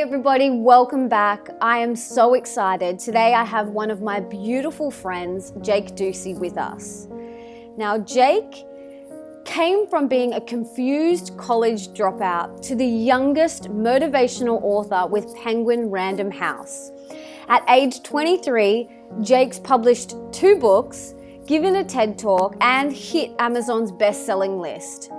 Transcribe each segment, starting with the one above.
everybody, welcome back. I am so excited. Today I have one of my beautiful friends, Jake Ducey, with us. Now, Jake came from being a confused college dropout to the youngest motivational author with Penguin Random House. At age 23, Jake's published 2 books, given a TED Talk, and hit Amazon's best-selling list.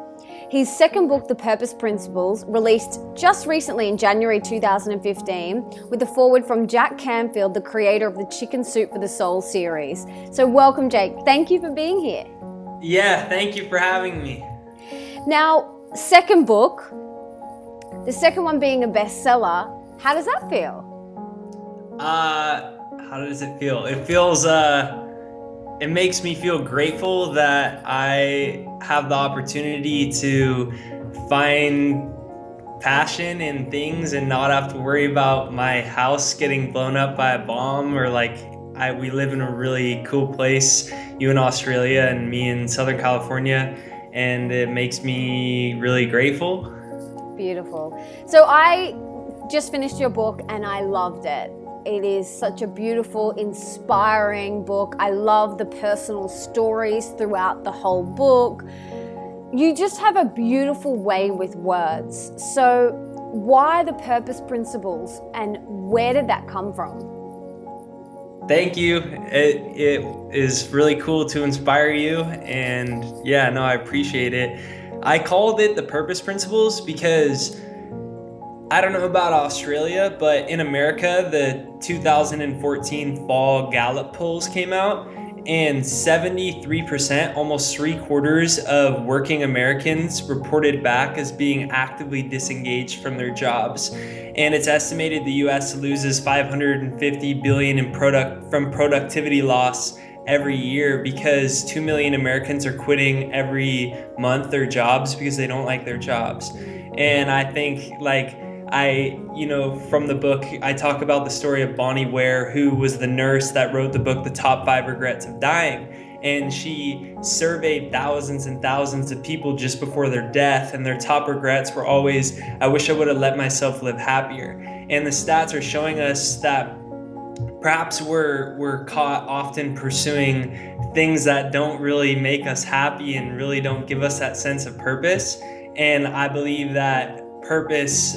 His second book, The Purpose Principles, released just recently in January 2015 with a foreword from Jack Canfield, the creator of the Chicken Soup for the Soul series. So welcome, Jake. Thank you for being here. Yeah, thank you for having me. Now, second book, the second one being a bestseller, how does that feel? How does it feel? It makes me feel grateful that I have the opportunity to find passion in things and not have to worry about my house getting blown up by a bomb, or we live in a really cool place, you in Australia and me in Southern California, and it makes me really grateful. Beautiful. So I just finished your book and I loved it. It is such a beautiful, inspiring book. I love the personal stories throughout the whole book. You just have a beautiful way with words. So why the purpose principles, and where did that come from? Thank you. It is really cool to inspire you, and yeah, no, I appreciate it. I called it the purpose principles because I don't know about Australia, but in America, the 2014 fall Gallup polls came out, and 73%, almost 3/4 of working Americans reported back as being actively disengaged from their jobs. And it's estimated the US loses $550 billion from productivity loss every year because 2 million Americans are quitting every month their jobs because they don't like their jobs. And I think from the book, I talk about the story of Bonnie Ware, who was the nurse that wrote the book, The Top 5 Regrets of Dying. And she surveyed thousands and thousands of people just before their death, and their top regrets were always, I wish I would have let myself live happier. And the stats are showing us that perhaps we're caught often pursuing things that don't really make us happy and really don't give us that sense of purpose. And I believe that purpose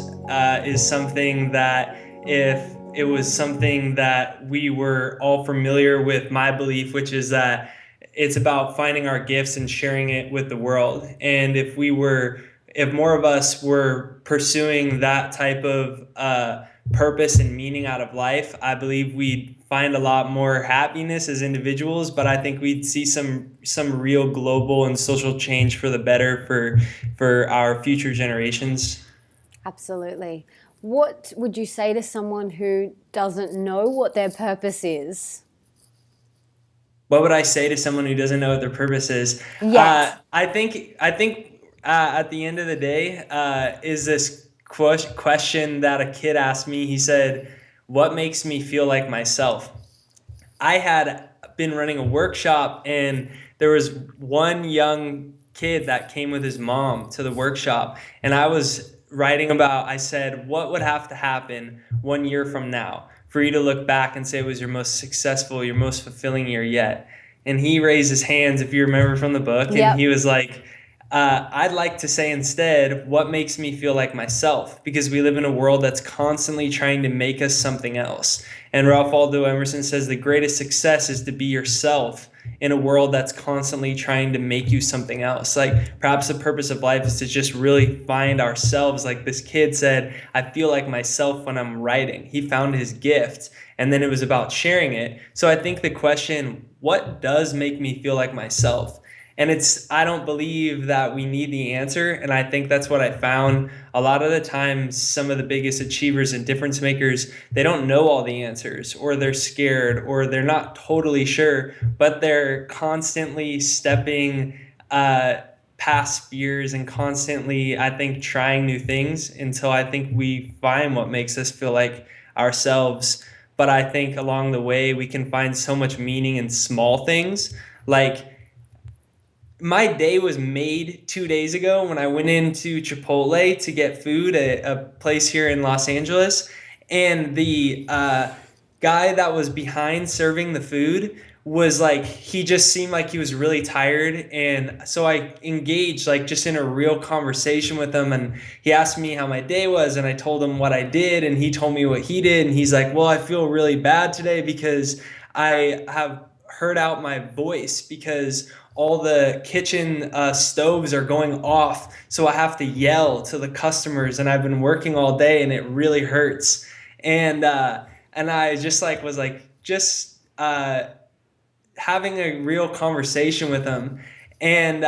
is something that, if it was something that we were all familiar with, my belief, which is that it's about finding our gifts and sharing it with the world. And if more of us were pursuing that type of purpose and meaning out of life, I believe we'd find a lot more happiness as individuals, but I think we'd see some real global and social change for the better for our future generations. Absolutely. What would you say to someone who doesn't know what their purpose is? What would I say to someone who doesn't know what their purpose is? Yes. I think at the end of the day, is this question that a kid asked me. He said, "What makes me feel like myself?" I had been running a workshop, and there was one young kid that came with his mom to the workshop, and I said, what would have to happen 1 year from now for you to look back and say it was your most successful, your most fulfilling year yet? And he raised his hands, if you remember from the book, Yep. and he was like, I'd like to say instead, what makes me feel like myself? Because we live in a world that's constantly trying to make us something else. And Ralph Waldo Emerson says the greatest success is to be yourself in a world that's constantly trying to make you something else. Perhaps the purpose of life is to just really find ourselves. Like this kid said, I feel like myself when I'm writing. He found his gift, and then it was about sharing it. So I think the question, what does make me feel like myself? And I don't believe that we need the answer. And I think that's what I found. A lot of the times, some of the biggest achievers and difference makers, they don't know all the answers, or they're scared, or they're not totally sure, but they're constantly stepping past fears and constantly, I think, trying new things until I think we find what makes us feel like ourselves. But I think along the way, we can find so much meaning in small things. My day was made 2 days ago when I went into Chipotle to get food at a place here in Los Angeles. And the guy that was behind serving the food was like, he just seemed like he was really tired. And so I engaged like just in a real conversation with him, and he asked me how my day was, and I told him what I did, and he told me what he did. And he's like, well, I feel really bad today because I have heard out my voice because all the kitchen stoves are going off, so I have to yell to the customers, and I've been working all day and it really hurts. And I just like was like just having a real conversation with him. And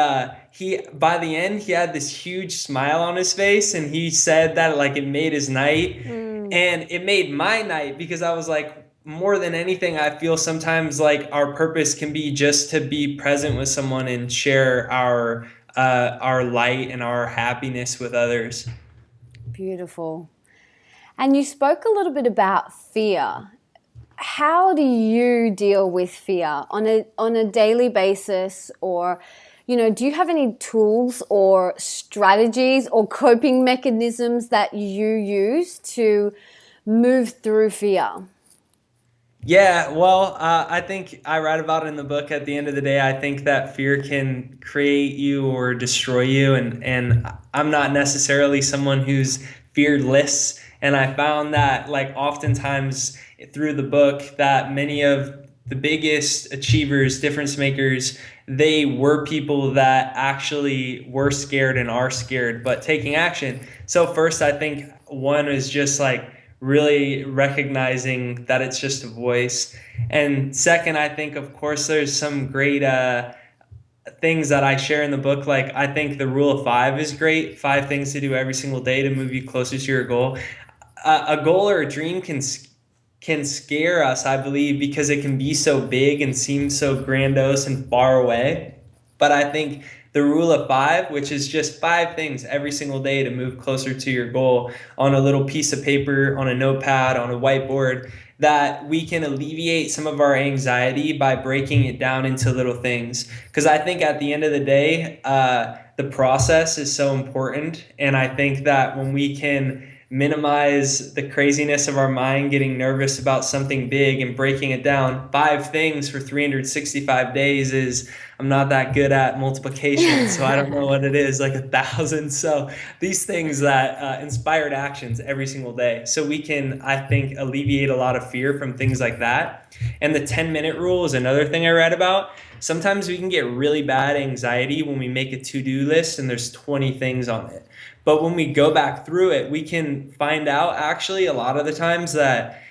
he, by the end, he had this huge smile on his face, and he said that like it made his night. And it made my night, because I was like, more than anything, I feel sometimes like our purpose can be just to be present with someone and share our light and our happiness with others. Beautiful. And you spoke a little bit about fear. How do you deal with fear on a daily basis, or do you have any tools or strategies or coping mechanisms that you use to move through fear? Yeah, well, I think I write about it in the book. At the end of the day, I think that fear can create you or destroy you, and I'm not necessarily someone who's fearless. And I found that like oftentimes through the book that many of the biggest achievers, difference makers, they were people that actually were scared and are scared, but taking action. So first, I think one is just like really recognizing that it's just a voice. And second, I think, of course, there's some great things that I share in the book. Like, I think the rule of 5 is great. 5 things to do every single day to move you closer to your goal. A goal or a dream can scare us, I believe, because it can be so big and seem so grandiose and far away. But I think the rule of 5, which is just 5 things every single day to move closer to your goal on a little piece of paper, on a notepad, on a whiteboard, that we can alleviate some of our anxiety by breaking it down into little things. Because I think at the end of the day, the process is so important. And I think that when we can minimize the craziness of our mind getting nervous about something big and breaking it down, 5 things for 365 days is, I'm not that good at multiplication, so I don't know what it is, like 1,000. So these things that inspired actions every single day. So we can, I think, alleviate a lot of fear from things like that. And the 10-minute rule is another thing I read about. Sometimes we can get really bad anxiety when we make a to-do list and there's 20 things on it. But when we go back through it, we can find out actually a lot of the times that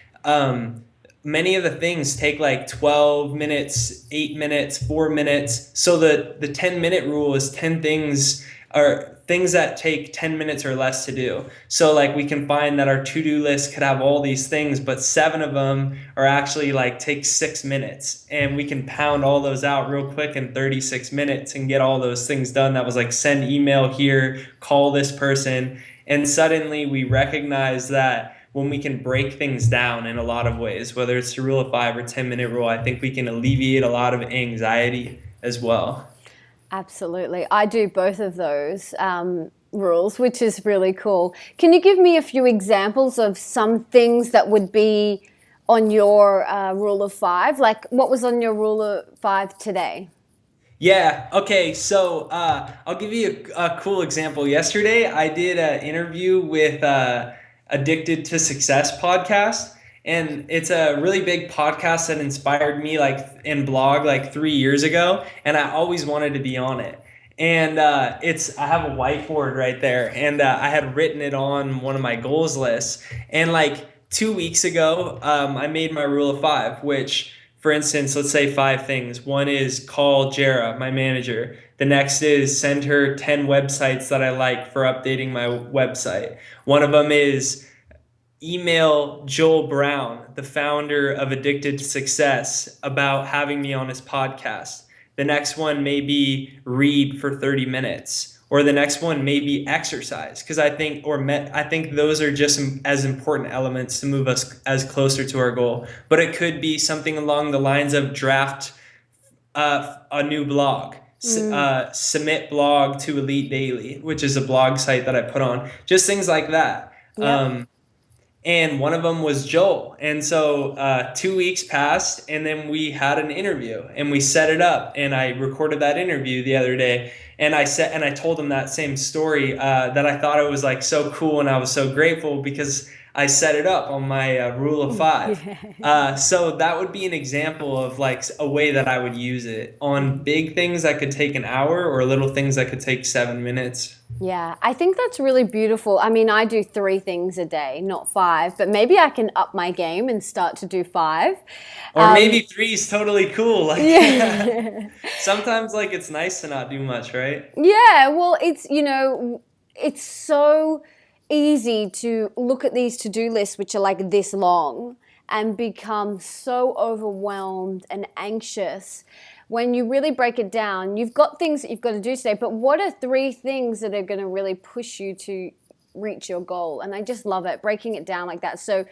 many of the things take like 12 minutes, 8 minutes, 4 minutes. So the 10-minute rule is 10 things, or things that take 10 minutes or less to do. So like we can find that our to-do list could have all these things, but 7 of them are actually like take 6 minutes, and we can pound all those out real quick in 36 minutes and get all those things done. That was like send email here, call this person. And suddenly we recognize that when we can break things down in a lot of ways, whether it's the rule of 5 or 10-minute rule, I think we can alleviate a lot of anxiety as well. Absolutely. I do both of those rules, which is really cool. Can you give me a few examples of some things that would be on your rule of 5? Like what was on your rule of 5 today? Yeah. Okay. So I'll give you a cool example. Yesterday, I did an interview with Addicted to Success podcast. And it's a really big podcast that inspired me like in blog like 3 years ago. And I always wanted to be on it. And I have a whiteboard right there. And I had written it on one of my goals lists. And like 2 weeks ago, I made my rule of 5, which, for instance, let's say 5 things. One is call Jara, my manager. The next is send her 10 websites that I like for updating my website. One of them is email Joel Brown, the founder of Addicted to Success, about having me on his podcast. The next one may be read for 30 minutes. Or the next one may be exercise, because I think those are just as important elements to move us as closer to our goal. But it could be something along the lines of draft a new blog, submit blog to Elite Daily, which is a blog site that I put on. Just things like that. Yep. and one of them was Joel. And so 2 weeks passed, and then we had an interview, and we set it up, and I recorded that interview the other day. And I told him that same story, that I thought it was like so cool, and I was so grateful because I set it up on my rule of five. Yeah. So that would be an example of like a way that I would use it on big things that could take an hour, or little things that could take 7 minutes. Yeah, I think that's really beautiful. I mean, I do 3 things a day, not 5, but maybe I can up my game and start to do 5. Or Um, maybe three is totally cool. Like yeah. sometimes like it's nice to not do much, right? Yeah, well, it's so easy to look at these to-do lists, which are like this long, and become so overwhelmed and anxious. When you really break it down, you've got things that you've got to do today, but what are 3 things that are going to really push you to reach your goal? And I just love it, breaking it down like that. So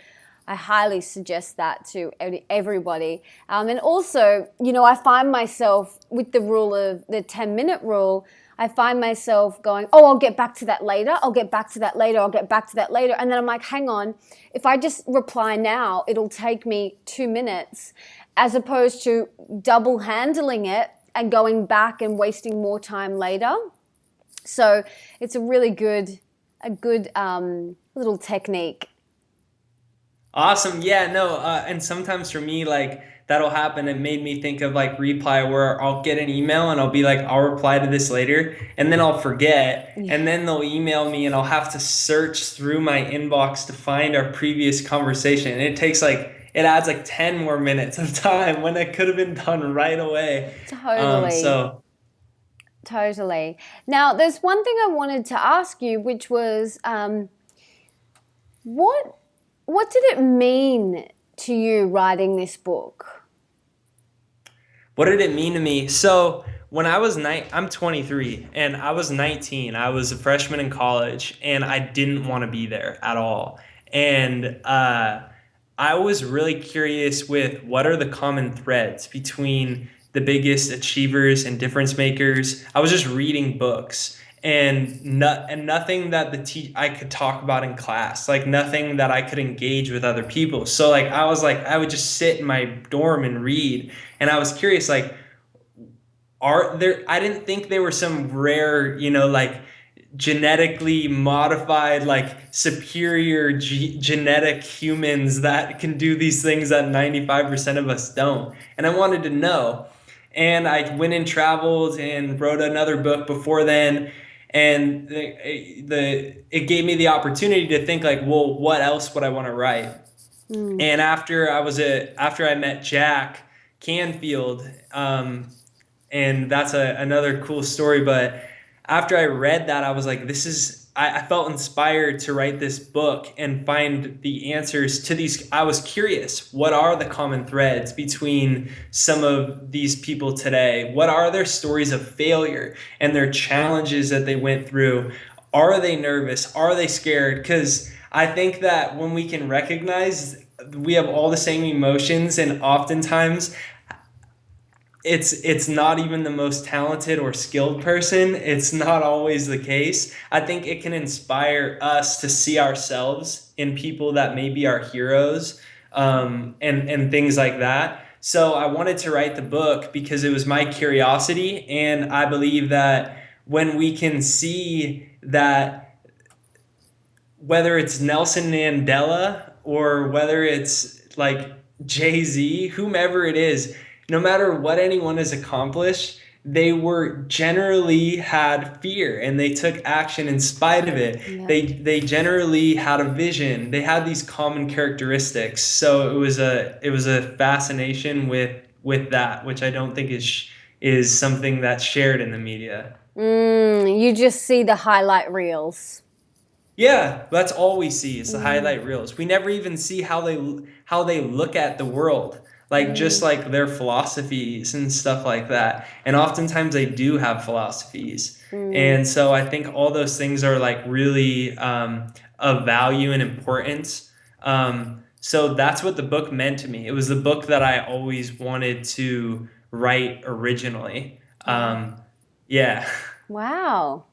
I highly suggest that to everybody. And also, I find myself with the rule of the 10-minute rule, I find myself going, oh, I'll get back to that later. I'll get back to that later. I'll get back to that later. And then I'm like, hang on, if I just reply now, it'll take me 2 minutes, as opposed to double handling it and going back and wasting more time later. So it's a really good little technique. Awesome. Yeah, no. And sometimes for me, like that'll happen. It made me think of like reply, where I'll get an email and I'll be like, I'll reply to this later. And then I'll forget. Yeah. And then they'll email me and I'll have to search through my inbox to find our previous conversation. And it adds like 10 more minutes of time when it could have been done right away. Totally. So Totally. Now, there's one thing I wanted to ask you, which was what what did it mean to you writing this book? what did it mean to me? So when I'm 23 and I was 19. I was a freshman in college and I didn't want to be there at all. And I was really curious with what are the common threads between the biggest achievers and difference makers. I was just reading books, and nothing that I could talk about in class, like nothing that I could engage with other people. So like I would just sit in my dorm and read, and I was curious, like, are there I didn't think there were some rare, like genetically modified, like superior genetic humans that can do these things that 95% of us don't. And I wanted to know. And I went and traveled and wrote another book before then. And it gave me the opportunity to think like, well, what else would I want to write? Mm. And after I met Jack Canfield, and that's another cool story. But after I read that, I was like, I felt inspired to write this book and find the answers to these. I was curious, what are the common threads between some of these people today? What are their stories of failure and their challenges that they went through? Are they nervous? Are they scared? Because I think that when we can recognize we have all the same emotions, and oftentimes it's not even the most talented or skilled person. It's not always the case. I think it can inspire us to see ourselves in people that may be our heroes, and things like that. So I wanted to write the book because it was my curiosity, and I believe that when we can see that, whether it's Nelson Mandela or whether it's like Jay-Z, whomever it is, no matter what anyone has accomplished, they were generally had fear and they took action in spite of it. Yeah. They generally had a vision. They had these common characteristics. So it was a fascination with that, which I don't think is something that's shared in the media. You just see the highlight reels. Yeah, that's all we see is the Mm. highlight reels. We never even see how they look at the world, like just Mm. like their philosophies and stuff like that. And oftentimes they do have philosophies. Mm. And so I think all those things are like really of value and importance. So that's what the book meant to me. It was the book that I always wanted to write originally. Wow. Yeah. Wow.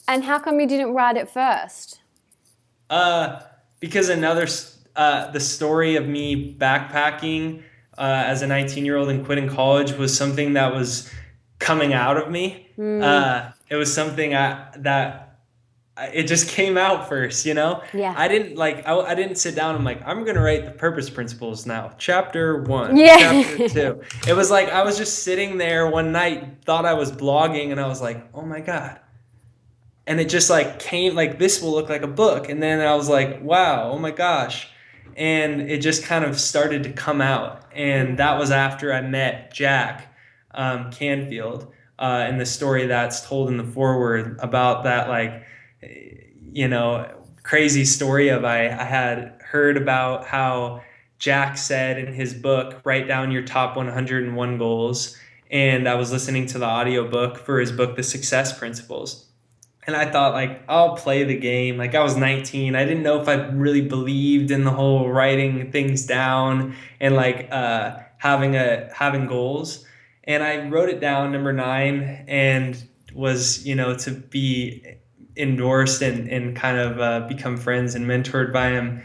And how come you didn't write it first? Uh, because the story of me backpacking as a 19-year-old and quitting college was something that was coming out of me. It was something it just came out first, you know? Yeah. I didn't sit down and I'm going to write the purpose principles now. Chapter 1, Yeah. chapter 2. It was like I was just sitting there one night, thought I was blogging, and I was like, "Oh my God." And it just came this will look like a book. And then I was like, "Wow, oh my gosh." And it just kind of started to come out. And that was after I met Jack Canfield, and the story that's told in the foreword about that crazy story of I had heard about how Jack said in his book, write down your top 101 goals. And I was listening to the audiobook for his book, The Success Principles. And I thought I'll play the game. I was 19. I didn't know if I really believed in the whole writing things down and having goals. And I wrote it down, number 9, and was, to be endorsed and kind of become friends and mentored by him.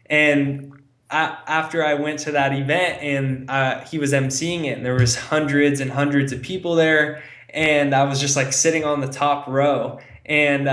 And after I went to that event and he was emceeing it, and there was hundreds and hundreds of people there, and I was just sitting on the top row, and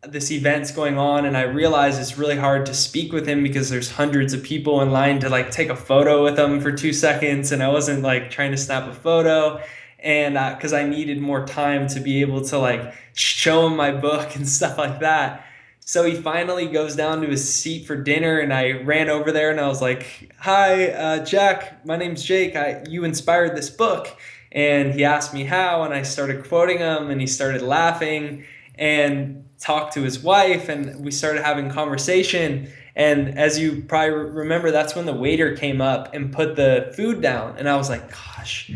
this event's going on, and I realized it's really hard to speak with him because there's hundreds of people in line to take a photo with him for 2 seconds, and I wasn't trying to snap a photo, and because I needed more time to be able to show him my book and stuff like that. So he finally goes down to his seat for dinner, and I ran over there and I was like, "Hi, Jack, my name's Jake. You inspired this book." And he asked me how, and I started quoting him, and he started laughing and talked to his wife, and we started having conversation. And as you probably remember, that's when the waiter came up and put the food down. And I was like, "Gosh,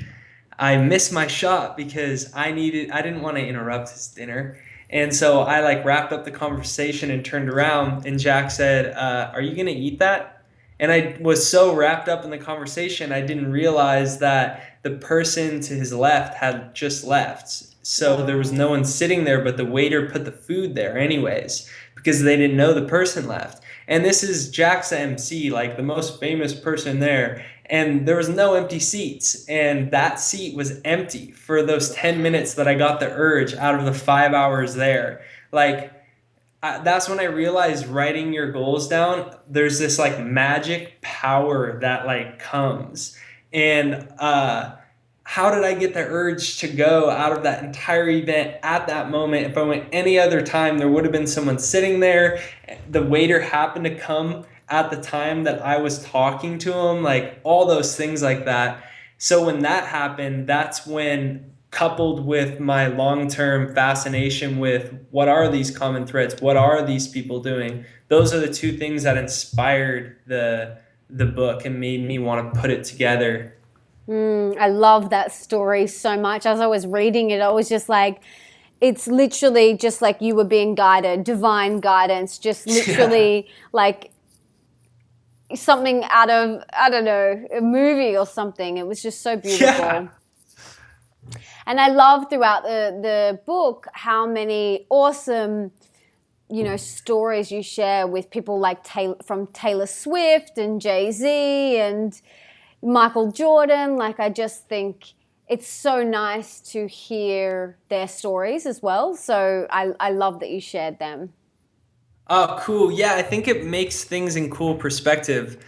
I missed my shot," because I didn't want to interrupt his dinner. And so I wrapped up the conversation and turned around, and Jack said, "Are you going to eat that?" And I was so wrapped up in the conversation, I didn't realize that the person to his left had just left. So there was no one sitting there, but the waiter put the food there anyways, because they didn't know the person left. And this is Jack's MC, the most famous person there. And there was no empty seats, and that seat was empty for those 10 minutes that I got the urge out of the 5 hours there. That's when I realized writing your goals down, there's this magic power that comes. And how did I get the urge to go out of that entire event at that moment? If I went any other time, there would have been someone sitting there. The waiter happened to come at the time that I was talking to him, all those things like that. So when that happened, that's when, coupled with my long-term fascination with what are these common threads, what are these people doing, those are the two things that inspired the book and made me want to put it together. I love that story so much. As I was reading it, I was just it's literally just you were being guided, divine guidance, just literally something out of, I don't know, a movie or something. It was just so beautiful. Yeah. And I love throughout the book how many awesome, stories you share with people from Taylor Swift and Jay-Z and Michael Jordan. I just think it's so nice to hear their stories as well. So I love that you shared them. Oh, cool. Yeah, I think it makes things in cool perspective.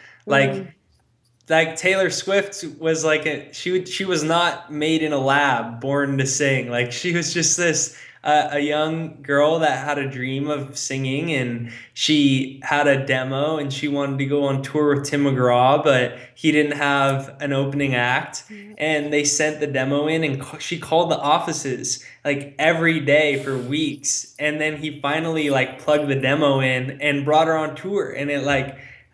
Taylor Swift was she was not made in a lab, born to sing. She was just this a young girl that had a dream of singing, and she had a demo, and she wanted to go on tour with Tim McGraw, but he didn't have an opening act. And they sent the demo in, and she called the offices every day for weeks, and then he finally plugged the demo in and brought her on tour, and it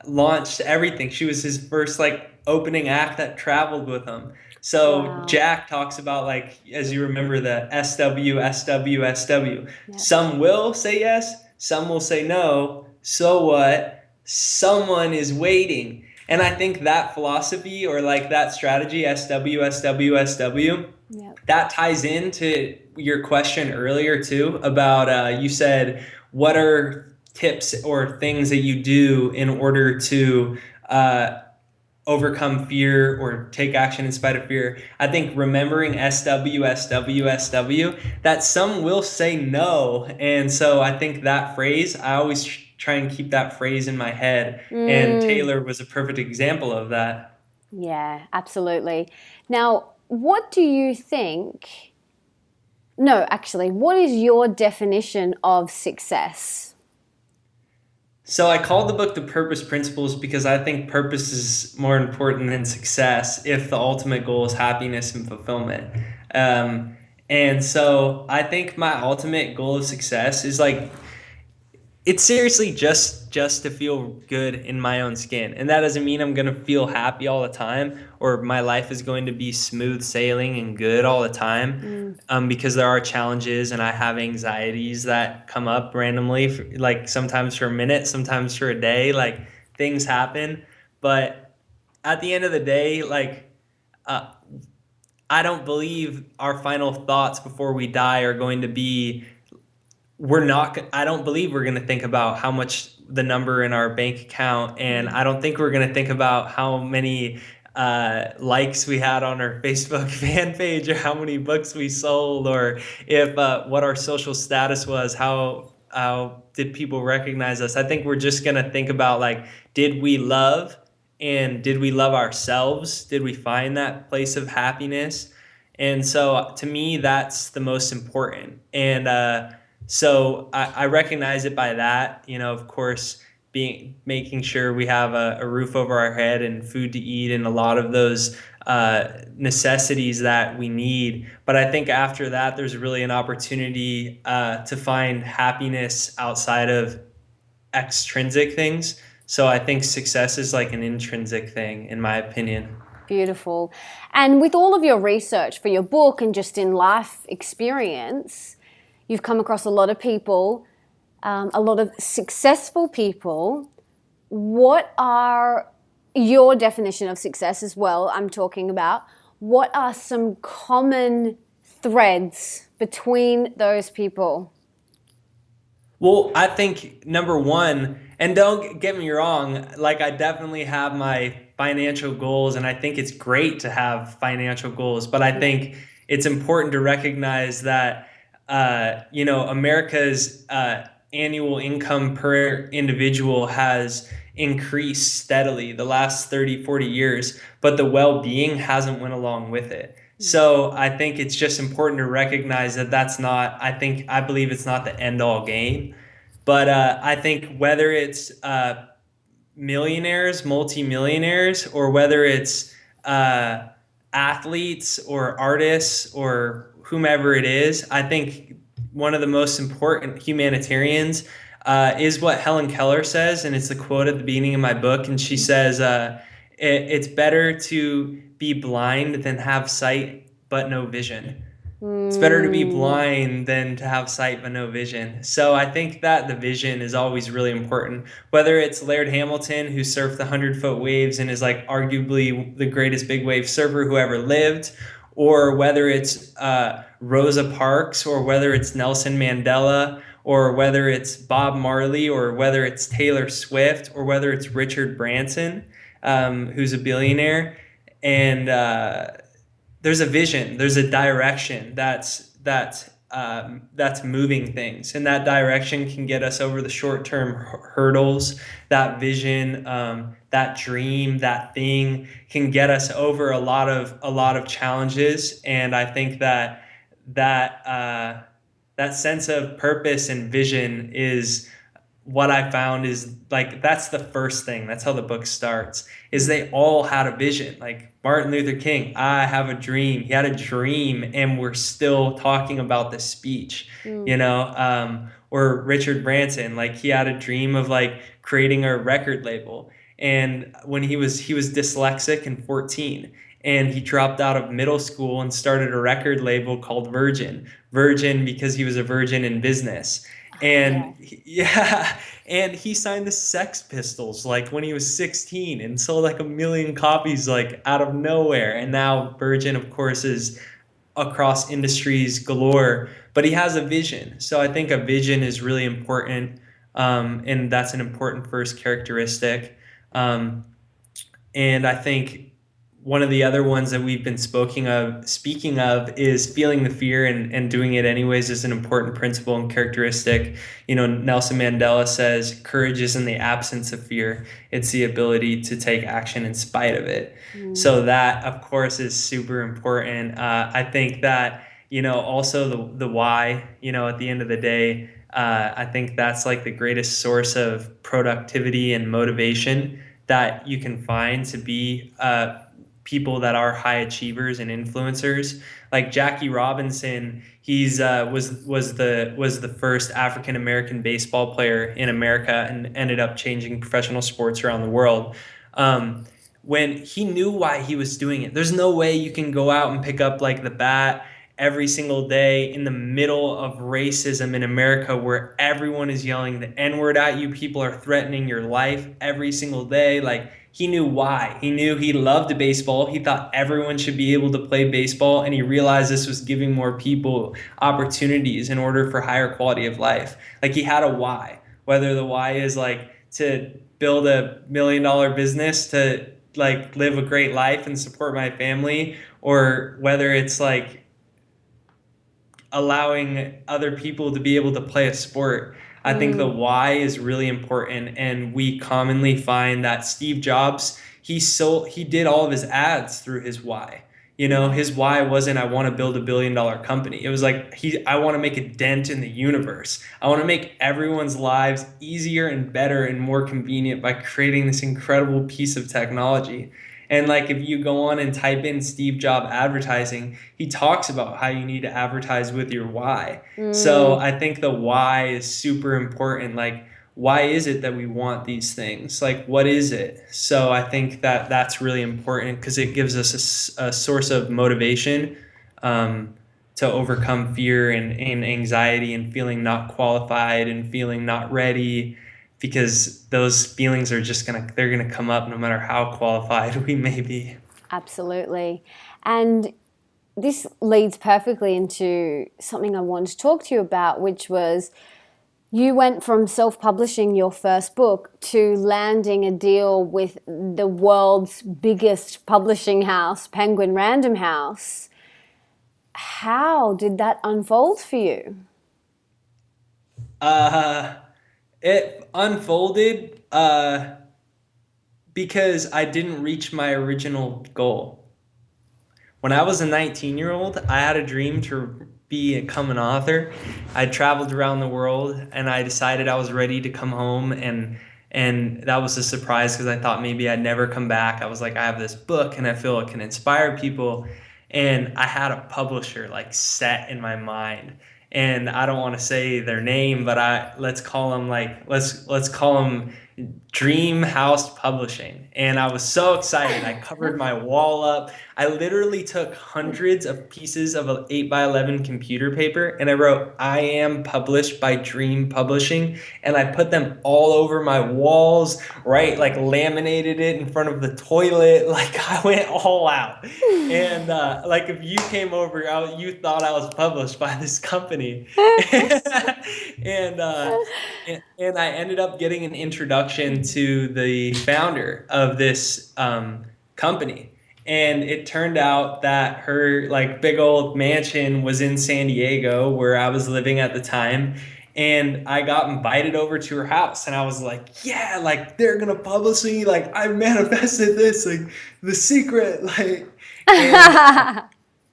launched everything. She was his first opening act that traveled with him. So wow. Jack talks about as you remember, the SW, SW, SW. Yep. Some will say yes, some will say no. So what? Someone is waiting. And I think that philosophy or that strategy, SW, SW, SW, yep. that ties into your question earlier too about, you said, what are tips or things that you do in order to overcome fear or take action in spite of fear. I think remembering SW, that some will say no. And so I think that phrase, I always try and keep that phrase in my head. And Mm, Taylor was a perfect example of that. yeah, absolutely. Now, what do you think? No, actually, what is your definition of success? So I called the book The Purpose Principles because I think purpose is more important than success if the ultimate goal is happiness and fulfillment. And so I think my ultimate goal of success is like it's seriously just to feel good in my own skin, and that doesn't mean I'm going to feel happy all the time or my life is going to be smooth sailing and good all the time, Mm, because there are challenges and I have anxieties that come up randomly, like sometimes for a minute, sometimes for a day, like things happen. But at the end of the day, like, uh, I don't believe our final thoughts before we die are going to be, I don't believe we're going to think about how much the number in our bank account, and mm. I don't think we're going to think about how many likes we had on our Facebook fan page, or how many books we sold, or if what our social status was, how did people recognize us. I think we're just going to think about, like, did we love, and did we love ourselves? Did we find that place of happiness? And so to me, that's the most important. And so I recognize it by that, of course, making sure we have a roof over our head and food to eat and a lot of those necessities that we need. But I think after that, there's really an opportunity to find happiness outside of extrinsic things. So I think success is like an intrinsic thing, in my opinion. Beautiful. And with all of your research for your book and just in life experience, you've come across a lot of people, a lot of successful people. What are your definition of success as well? I'm talking about what are some common threads between those people? Well, I think number one, and don't get me wrong, like I definitely have my financial goals, and I think it's great to have financial goals, but I Yeah. think it's important to recognize that, America's annual income per individual has increased steadily the last 30, 40 years, but the well-being hasn't went along with it. So I think it's just important to recognize that I believe it's not the end all game. But I think whether it's millionaires, multimillionaires, or whether it's uh, athletes or artists or whomever it is, I think one of the most important humanitarians is what Helen Keller says, and it's the quote at the beginning of my book. And she says, "It's better to be blind than have sight but no vision." It's better to be Mm, blind than to have sight but no vision. So I think that the vision is always really important. Whether it's Laird Hamilton, who surfed the 100-foot waves and is like arguably the greatest big wave surfer who ever lived, or whether it's Rosa Parks, or whether it's Nelson Mandela, or whether it's Bob Marley, or whether it's Taylor Swift, or whether it's Richard Branson, who's a billionaire. And there's a vision, there's a direction that's moving things, and that direction can get us over the short-term hurdles. That vision, that dream, that thing can get us over a lot of challenges. And I think that sense of purpose and vision is what I found is, like, that's the first thing. That's how the book starts. Is they all had a vision. Like Martin Luther King, I have a dream. He had a dream, and we're still talking about this speech. mm, Or Richard Branson, like he had a dream of like creating a record label. And when he was dyslexic and 14, and he dropped out of middle school and started a record label called Virgin. Virgin because he was a virgin in business. yeah. Yeah, and he signed the Sex Pistols like when he was 16 and sold like 1 million copies like out of nowhere. And now Virgin, of course, is across industries galore, but he has a vision. So I think a vision is really important. And that's an important first characteristic. Um, and I think one of the other ones that we've been speaking of is feeling the fear and doing it anyways is an important principle and characteristic. Nelson Mandela says, courage isn't the absence of fear, it's the ability to take action in spite of it. So that, of course, is super important. I think that, also the why, at the end of the day, I think that's like the greatest source of productivity and motivation that you can find to be people that are high achievers and influencers. Like Jackie Robinson, he's was the first African American baseball player in America and ended up changing professional sports around the world. When he knew why he was doing it, there's no way you can go out and pick up like the bat every single day in the middle of racism in America where everyone is yelling the N-word at you. People are threatening your life every single day. Like, he knew why. He knew he loved baseball. He thought everyone should be able to play baseball, and he realized this was giving more people opportunities in order for higher quality of life. Like, he had a why, whether the why is like to build $1 million business to like live a great life and support my family, or whether it's like allowing other people to be able to play a sport. I think the why is really important, and we commonly find that Steve Jobs, he did all of his ads through his why. His why wasn't I want to build $1 billion company. It was like I want to make a dent in the universe. I want to make everyone's lives easier and better and more convenient by creating this incredible piece of technology. And like if you go on and type in Steve Jobs advertising, he talks about how you need to advertise with your why. So I think the why is super important. Like, why is it that we want these things? Like, what is it? So I think that that's really important because it gives us a source of motivation to overcome fear and anxiety and feeling not qualified and feeling not ready, because those feelings are they're gonna come up no matter how qualified we may be. Absolutely. And this leads perfectly into something I wanted to talk to you about, which was you went from self-publishing your first book to landing a deal with the world's biggest publishing house, Penguin Random House. How did that unfold for you? It unfolded because I didn't reach my original goal. When I was a 19-year-old, I had a dream to become an author. I traveled around the world and I decided I was ready to come home, and that was a surprise because I thought maybe I'd never come back. I was like, I have this book and I feel it can inspire people. And I had a publisher like set in my mind. And I don't want to say their name, but let's call them Dream House Publishing. And I was so excited. I covered my wall up. I literally took hundreds of pieces of an 8x11 computer paper and I wrote, I am published by Dream Publishing. And I put them all over my walls, right? Like laminated it in front of the toilet. Like I went all out. And like if you came over, you thought I was published by this company. and and I ended up getting an introduction to the founder of this company. And it turned out that her like big old mansion was in San Diego, where I was living at the time. And I got invited over to her house, and I was like, yeah, like they're gonna publish me. Like I manifested this, like the secret, like. And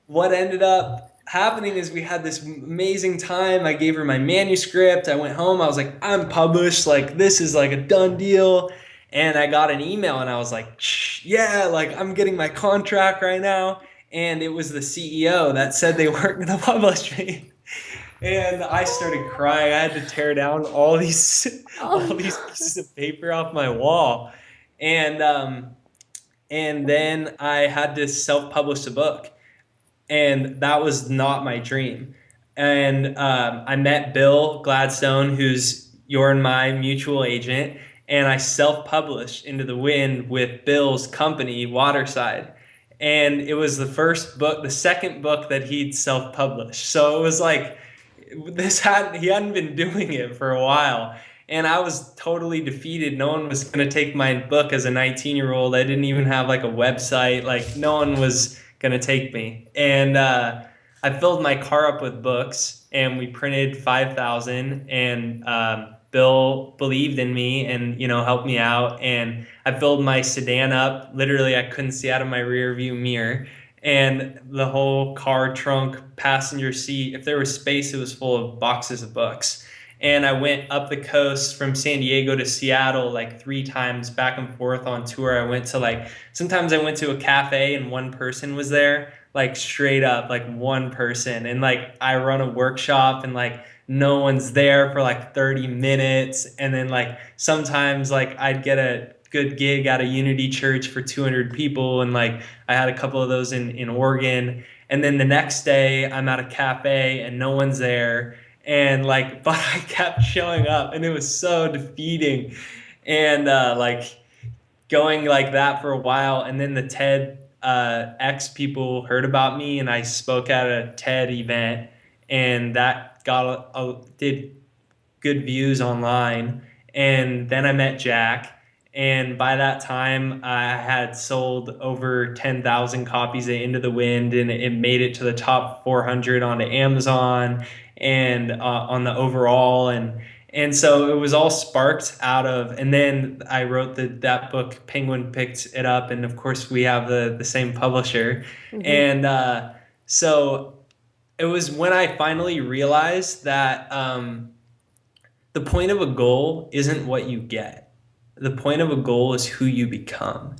what ended up happening is we had this amazing time. I gave her my manuscript. I went home. I was like, I'm published. Like, this is like a done deal. And I got an email and I was like, yeah, like I'm getting my contract right now. And it was the CEO that said they weren't going to publish me. And I started crying. I had to tear down all these pieces of paper off my wall. And then I had to self-publish a book. And that was not my dream. And I met Bill Gladstone, who's your and my mutual agent, and I self-published Into the Wind with Bill's company, Waterside. And it was the second book that he'd self-published. So it was like he hadn't been doing it for a while. And I was totally defeated. No one was going to take my book as a 19-year-old. I didn't even have like a website. Like no one was going to take me. And I filled my car up with books and we printed 5,000, and Bill believed in me and, helped me out. And I filled my sedan up. Literally, I couldn't see out of my rear view mirror. And the whole car trunk, passenger seat, if there was space, it was full of boxes of books. And I went up the coast from San Diego to Seattle like 3 times back and forth on tour. I went to sometimes I went to a cafe and one person was there, like straight up, like one person. And like I run a workshop and like no one's there for like 30 minutes. And then like sometimes like I'd get a good gig at a Unity church for 200 people. And like I had a couple of those in Oregon. And then the next day I'm at a cafe and no one's there. And like, but I kept showing up and it was so defeating. And like going like that for a while. And then the TED X people heard about me and I spoke at a TED event, and that did good views online. And then I met Jack. And by that time, I had sold over 10,000 copies of Into the Wind, and it made it to the top 400 onto Amazon and on the overall. And so it was all sparked out of, and then I wrote that book, Penguin picked it up, and of course we have the same publisher. Mm-hmm. And so it was when I finally realized that the point of a goal isn't what you get. The point of a goal is who you become.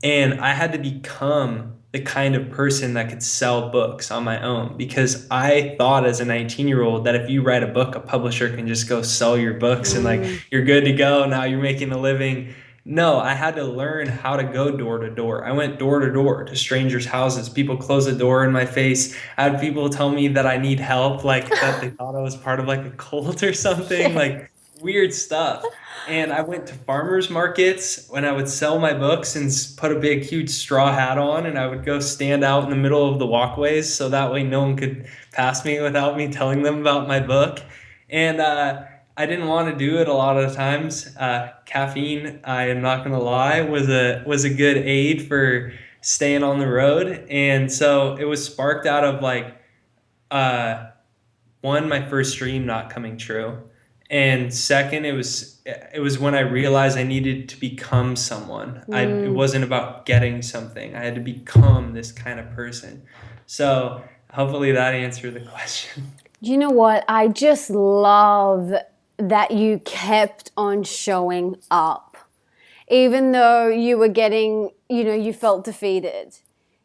And I had to become the kind of person that could sell books on my own, because I thought as a 19-year-old that if you write a book, a publisher can just go sell your books and like you're good to go. Now you're making a living. No, I had to learn how to go door to door. I went door to door to strangers' houses. People close the door in my face. I had people tell me that I need help, like that they thought I was part of like a cult or something, like weird stuff. And I went to farmers markets when I would sell my books and put a big, huge straw hat on, and I would go stand out in the middle of the walkways so that way no one could pass me without me telling them about my book. And I didn't want to do it a lot of the times. Caffeine, I am not going to lie, was a good aid for staying on the road. And so it was sparked out of like, one, my first dream not coming true. And second, it was when I realized I needed to become someone. It wasn't about getting something. I had to become this kind of person. So hopefully that answered the question. You know what? I just love that you kept on showing up. Even though you were getting, you felt defeated.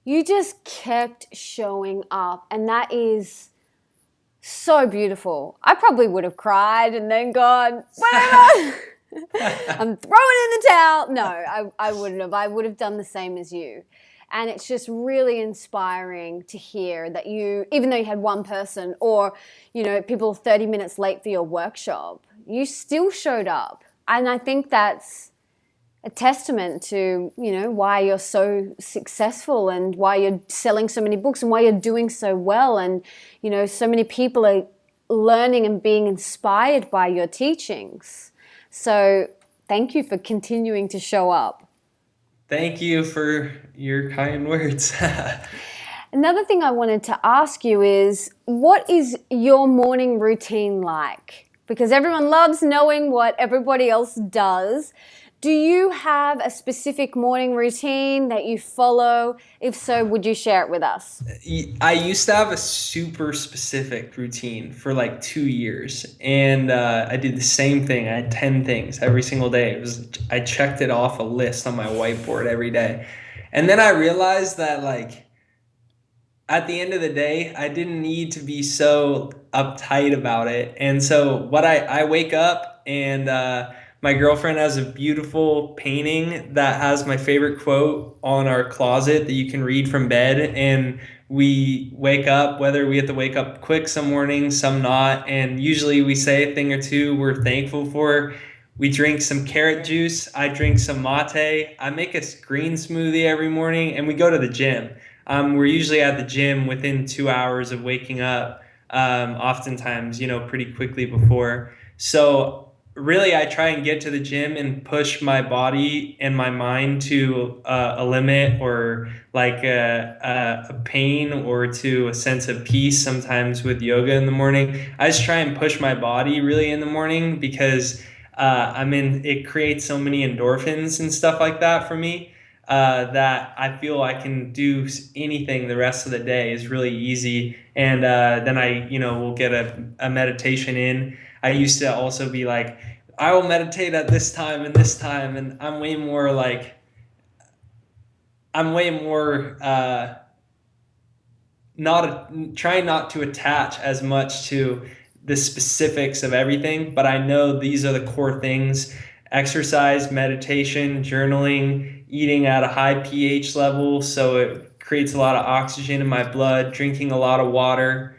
You just kept showing up. And that is so beautiful. I probably would have cried and then gone, whatever, I'm throwing in the towel. No, I wouldn't have. I would have done the same as you. And it's just really inspiring to hear that you, even though you had one person or, people 30 minutes late for your workshop, you still showed up. And I think that's a testament to, why you're so successful and why you're selling so many books and why you're doing so well. And, so many people are learning and being inspired by your teachings. So thank you for continuing to show up. Thank you for your kind words. Another thing I wanted to ask you is, what is your morning routine like? Because everyone loves knowing what everybody else does. Do you have a specific morning routine that you follow? If so, would you share it with us? I used to have a super specific routine for like 2 years. And I did the same thing. I had 10 things every single day. I checked it off a list on my whiteboard every day. And then I realized that like at the end of the day, I didn't need to be so uptight about it. And so I wake up and my girlfriend has a beautiful painting that has my favorite quote on our closet that you can read from bed. And we wake up, whether we have to wake up quick some mornings, some not. And usually we say a thing or two we're thankful for. We drink some carrot juice. I drink some mate. I make a green smoothie every morning, and we go to the gym. We're usually at the gym within 2 hours of waking up, oftentimes, pretty quickly before. So really I try and get to the gym and push my body and my mind to a limit, or like a pain, or to a sense of peace. Sometimes with yoga in the morning, I just try and push my body really in the morning, because it creates so many endorphins and stuff like that for me, that I feel I can do anything the rest of the day is really easy. And then I, will get a meditation in. I used to also be like, I will meditate at this time and this time, and I'm way more not trying not to attach as much to the specifics of everything, but I know these are the core things: exercise, meditation, journaling, eating at a high pH level so it creates a lot of oxygen in my blood, drinking a lot of water.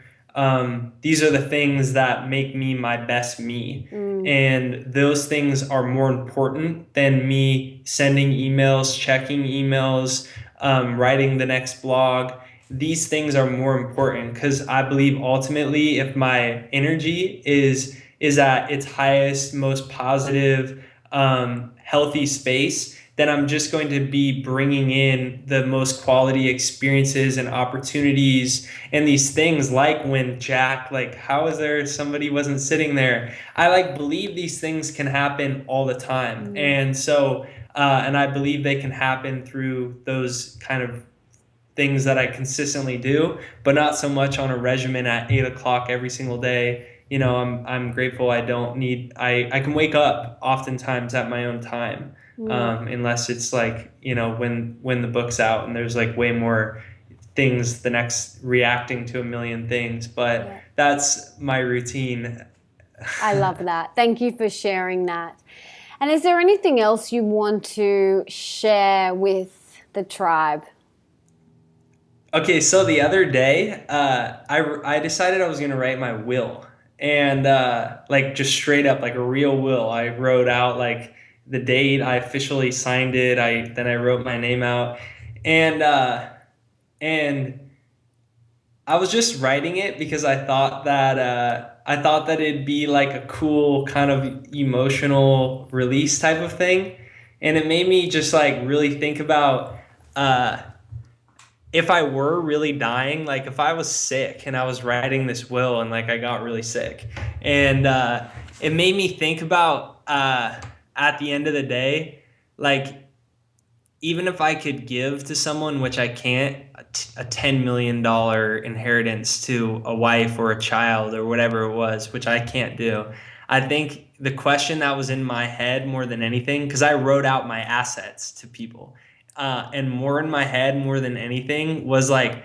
These are the things that make me my best me. And those things are more important than me sending emails, checking emails, writing the next blog. These things are more important, because I believe ultimately, if my energy is at its highest, most positive, healthy space, then I'm just going to be bringing in the most quality experiences and opportunities, and these things, like when Jack, like, how is there somebody wasn't sitting there? I like believe these things can happen all the time. And so, and I believe they can happen through those kind of things that I consistently do, but not so much on a regimen at 8 o'clock every single day. I'm grateful I don't need, I can wake up oftentimes at my own time. Unless it's like, when the book's out and there's like way more things, the next reacting to a million things, but Yeah. that's my routine. I love that. Thank you for sharing that. And is there anything else you want to share with the tribe? Okay, so the other day, I decided I was gonna write my will, and like, just straight up, like a real will. I wrote out like the date I officially signed it. I wrote my name out, and and I was just writing it because I thought that it'd be like a cool kind of emotional release type of thing, and it made me just like really think about. Uh, if I were really dying, like if I was sick and I was writing this will and like I got really sick, and it made me think about, at the end of the day, like, even if I could give to someone, which I can't, a $10 million inheritance to a wife or a child or whatever it was, which I can't do. I think the question that was in my head more than anything, because I wrote out my assets to people, and more in my head more than anything was like,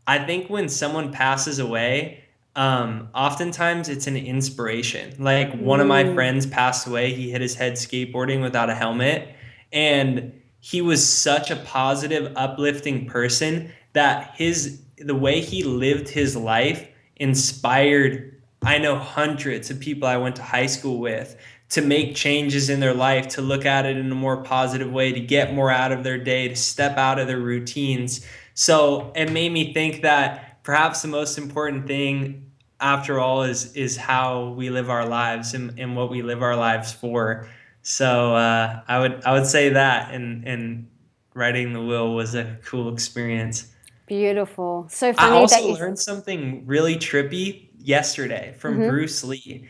I think when someone passes away, oftentimes it's an inspiration. Like, one of my friends passed away. He hit his head skateboarding without a helmet. And he was such a positive, uplifting person that the way he lived his life inspired, I know, hundreds of people I went to high school with to make changes in their life, to look at it in a more positive way, to get more out of their day, to step out of their routines. So it made me think that perhaps the most important thing, after all, is how we live our lives, and what we live our lives for. So I would say that, and writing the will was a cool experience. Beautiful. So I funny that also you. learned something really trippy yesterday from Mhm. Bruce Lee.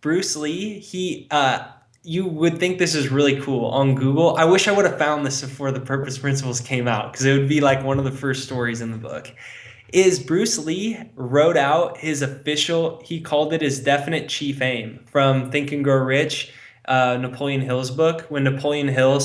Bruce Lee, you would think this is really cool on Google. I wish I would have found this before the Purpose Principles came out, because it would be like one of the first stories in the book. Is Bruce Lee wrote out his official, he called it his definite chief aim from Think and Grow Rich, Napoleon Hill's book. When Napoleon Hill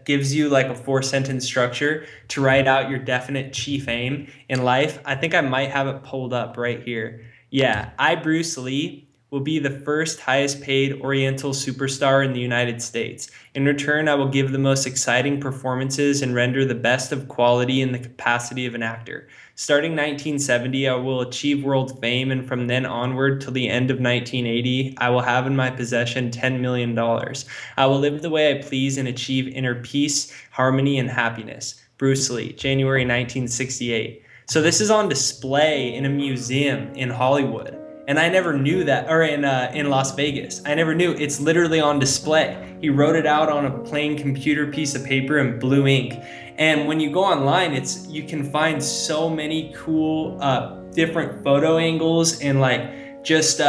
gives you like a 4 sentence structure to write out your definite chief aim in life. I think I might have it pulled up right here. Yeah, I, Bruce Lee, will be the first highest paid Oriental superstar in the United States. In return, I will give the most exciting performances and render the best of quality in the capacity of an actor. Starting 1970, I will achieve world fame, and from then onward till the end of 1980, I will have in my possession $10 million. I will live the way I please and achieve inner peace, harmony, and happiness. Bruce Lee, January 1968. So this is on display in a museum in Hollywood. And I never knew that, or in Las Vegas. I never knew. It's literally on display. He wrote it out on a plain computer piece of paper in blue ink. And when you go online, you can find so many cool different photo angles, and like just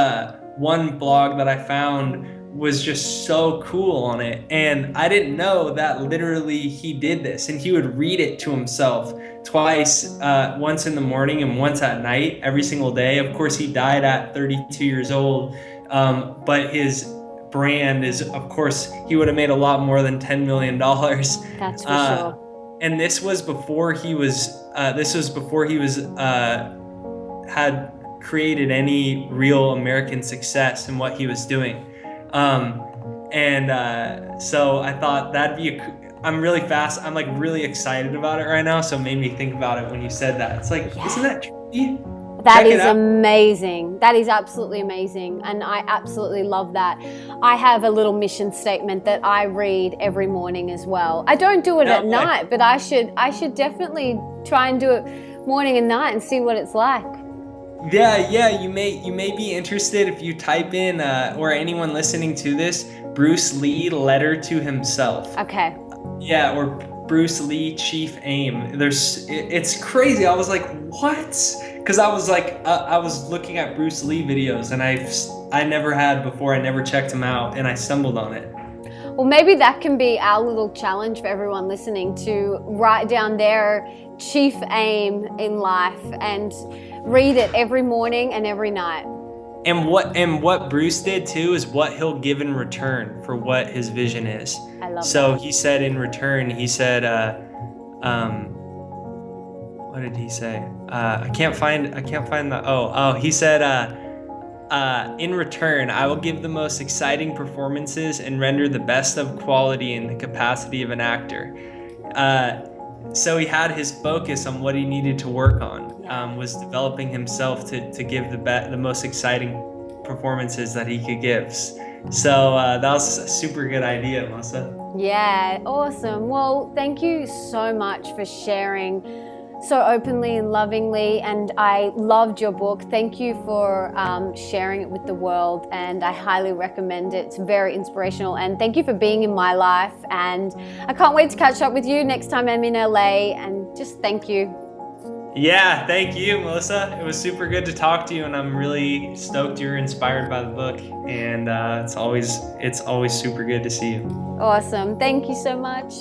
one blog that I found was just so cool on it. And I didn't know that literally he did this, and he would read it to himself twice, once in the morning and once at night, every single day. Of course, he died at 32 years old, but his brand is, of course, he would have made a lot more than $10 million. That's for sure. And this was before he was had created any real American success in what he was doing. So I thought that'd be I'm like really excited about it right now. So it made me think about it when you said that. It's like, isn't that trippy? That is amazing. That is absolutely amazing. And I absolutely love that. I have a little mission statement that I read every morning as well. I don't do it at night, but I should definitely try and do it morning and night and see what it's like. Yeah, you may be interested if you type in, or anyone listening to this, Bruce Lee letter to himself. Okay. Yeah, or Bruce Lee chief aim. It's crazy. I was like, what? Because I was like, I was looking at Bruce Lee videos, and I never had before. I never checked them out, and I stumbled on it. Well, maybe that can be our little challenge for everyone listening, to write down their chief aim in life and read it every morning and every night. And what Bruce did too is what he'll give in return for what his vision is. I love so that. He said in return, he said, what did he say? I can't find the, he said, in return, I will give the most exciting performances and render the best of quality in the capacity of an actor. So he had his focus on what he needed to work on, was developing himself to give the most exciting performances that he could give. So that was a super good idea, Melissa. Yeah, awesome. Well, thank you so much for sharing so openly and lovingly, and I loved your book. Thank you for sharing it with the world, and I highly recommend it. It's very inspirational, and thank you for being in my life, and I can't wait to catch up with you next time I'm in LA, and just thank you. Yeah, thank you, Melissa. It was super good to talk to you, and I'm really stoked you're inspired by the book, and it's always super good to see you. Awesome. Thank you so much.